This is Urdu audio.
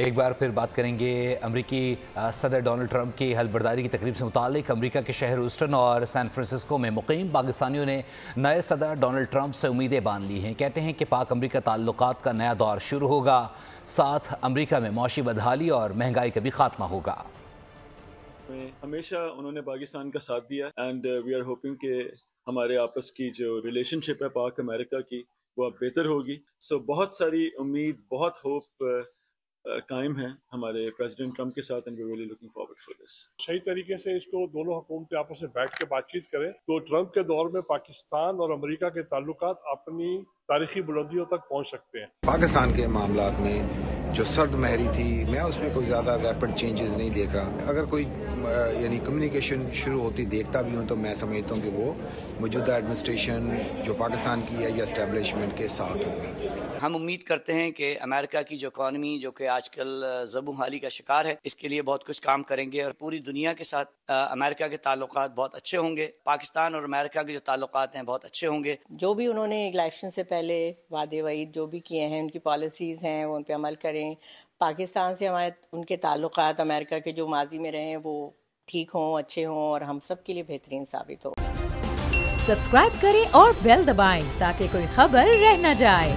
ایک بار پھر بات کریں گے امریکی صدر ڈونلڈ ٹرمپ کی حلف برداری کی تقریب سے متعلق۔ امریکہ کے شہر ہیوسٹن اور سان فرانسسکو میں مقیم پاکستانیوں نے نئے صدر ڈونلڈ ٹرمپ سے امیدیں باندھ لی ہیں۔ کہتے ہیں کہ پاک امریکہ تعلقات کا نیا دور شروع ہوگا، ساتھ امریکہ میں معاشی بدحالی اور مہنگائی کا بھی خاتمہ ہوگا۔ ہمیشہ انہوں نے پاکستان کا ساتھ دیا اینڈ وی آر ہوپنگ کہ ہمارے آپس کی جو ریلیشن شپ ہے پاک امریکہ کی وہ اب بہتر ہوگی۔ بہت ساری امید، بہت ہوپ قائم ہے ہمارے پریزیڈنٹ ٹرمپ کے ساتھ، and we really looking forward for this. صحیح طریقے سے اس کو دونوں حکومتیں آپس میں بیٹھ کے بات چیت کریں تو ٹرمپ کے دور میں پاکستان اور امریکہ کے تعلقات اپنی تاریخی بلندیوں تک پہنچ سکتے ہیں۔ پاکستان کے معاملات میں جو سرد مہری تھی، میں اس میں کوئی زیادہ ریپڈ چینجز نہیں دیکھ رہا۔ اگر کوئی یعنی کمیونیکیشن شروع ہوتی دیکھتا بھی ہوں تو میں سمجھتا ہوں کہ وہ موجودہ ایڈمنسٹریشن جو پاکستان کی ہے یا اسٹیبلشمنٹ کے ساتھ ہوگی۔ ہم امید کرتے ہیں کہ امریکہ کی جو اکانومی جو کہ آج کل زبوں حالی کا شکار ہے، اس کے لیے بہت کچھ کام کریں گے اور پوری دنیا کے ساتھ امریکہ کے تعلقات بہت اچھے ہوں گے۔ پاکستان اور امریکہ کے جو تعلقات ہیں بہت اچھے ہوں گے۔ جو بھی انہوں نے الیکشن سے پہلے وعدے وعید جو بھی کیے ہیں، ان کی پالیسیز ہیں، وہ ان پہ عمل کریں۔ پاکستان سے ہمارے ان کے تعلقات امریکہ کے جو ماضی میں رہے ہیں وہ ٹھیک ہوں، اچھے ہوں اور ہم سب کے لیے بہترین ثابت ہو۔ سبسکرائب کریں اور بیل دبائیں تاکہ کوئی خبر رہ نہ جائے۔